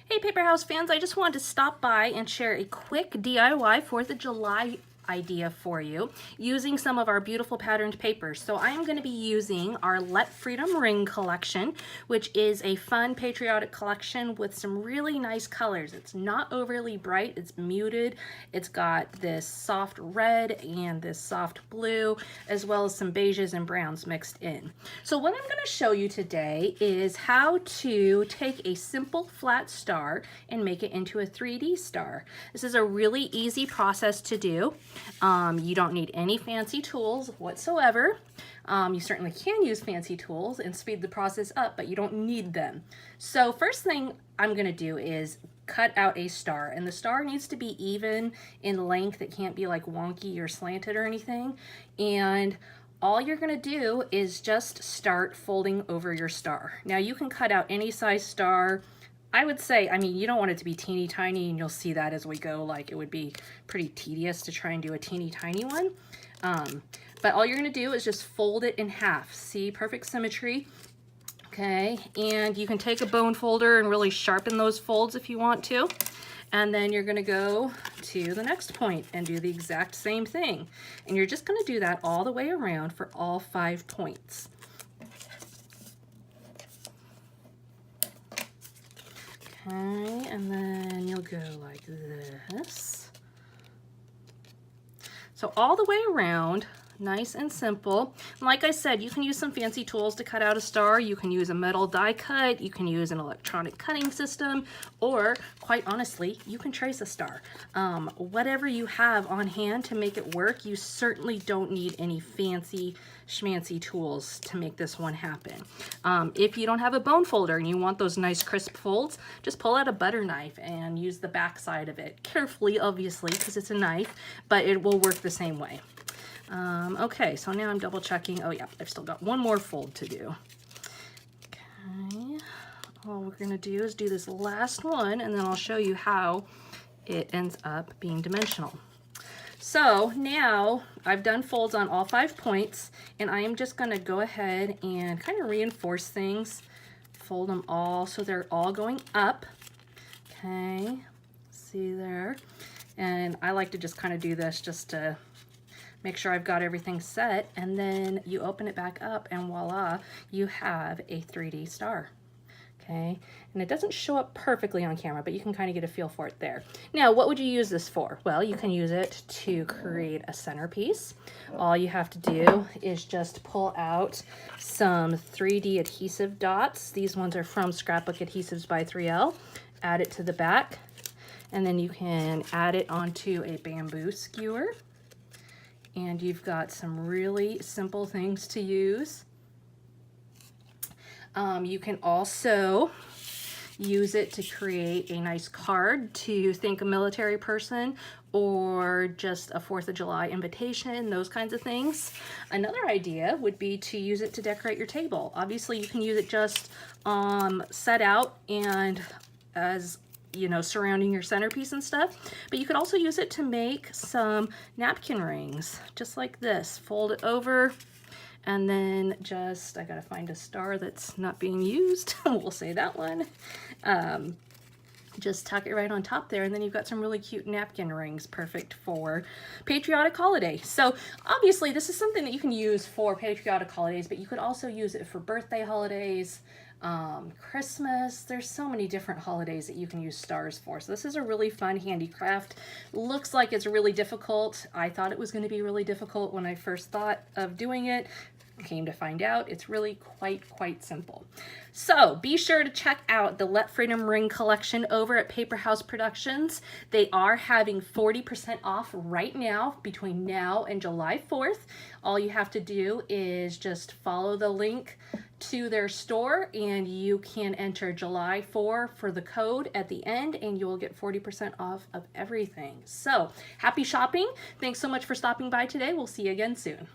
Hey Paper House fans, I just wanted to stop by and share a quick DIY 4th of July idea for you using some of our beautiful patterned papers. So I am going to be using our Let Freedom Ring collection, which is a fun patriotic collection with some really nice colors. It's not overly bright, it's muted. It's got this soft red and this soft blue, as well as some beiges and browns mixed in. So what I'm going to show you today is how to take a simple flat star and make it into a 3D star. This is a really easy process to do. You don't need any fancy tools whatsoever. You certainly can use fancy tools and speed the process up, but you don't need them. So first thing I'm going to do is cut out a star, and the star needs to be even in length. It can't be like wonky or slanted or anything. And all you're going to do is just start folding over your star. Now you can cut out any size star. I would say, I mean, you don't want it to be teeny tiny, and you'll see that as we go, like it would be pretty tedious to try and do a teeny tiny one. But all you're going to do is just fold it in half. See, perfect symmetry. Okay, and you can take a bone folder and really sharpen those folds if you want to. And then you're going to go to the next point and do the exact same thing. And you're just going to do that all the way around for all 5 points. Okay, and then you'll go like this. So all the way around, nice and simple. And like I said, you can use some fancy tools to cut out a star. You can use a metal die cut, you can use an electronic cutting system, or quite honestly, you can trace a star. Whatever you have on hand to make it work, you certainly don't need any fancy schmancy tools to make this one happen. If you don't have a bone folder and you want those nice crisp folds, just pull out a butter knife and use the back side of it. Carefully, obviously, because it's a knife, but it will work the same way. Okay, so now I'm double checking. Oh yeah, I've still got one more fold to do. Okay, all we're gonna do is do this last one, and then I'll show you how it ends up being dimensional. So now I've done folds on all 5 points, and I am just gonna go ahead and kind of reinforce things. Fold them all so they're all going up. Okay, see there? And I like to just kind of do this just to make sure I've got everything set, and then you open it back up and voila, you have a 3D star. Okay, and it doesn't show up perfectly on camera, but you can kind of get a feel for it there. Now, what would you use this for? Well, you can use it to create a centerpiece. All you have to do is just pull out some 3D adhesive dots. These ones are from Scrapbook Adhesives by 3L. Add it to the back, and then you can add it onto a bamboo skewer. And you've got some really simple things to use. You can also use it to create a nice card to thank a military person, or just a 4th of July invitation, those kinds of things. Another idea would be to use it to decorate your table. Obviously, you can use it just set out and as you know, surrounding your centerpiece and stuff, but you could also use it to make some napkin rings, just like this. Fold it over, and then just, I gotta find a star that's not being used. We'll say that one. Just tuck it right on top there, and then you've got some really cute napkin rings, perfect for patriotic holiday. So obviously this is something that you can use for patriotic holidays, but you could also use it for birthday holidays, Christmas. There's so many different holidays that you can use stars for. So this is a really fun handicraft. Looks like it's really difficult. I thought it was going to be really difficult when I first thought of doing it. Came to find out it's really quite simple. So be sure to check out the Let Freedom Ring collection over at Paper House Productions. They are having 40% off right now between now and July 4th. All you have to do is just follow the link to their store, and you can enter July 4 for the code at the end, and you'll get 40% off of everything. So happy shopping. Thanks so much for stopping by today. We'll see you again soon.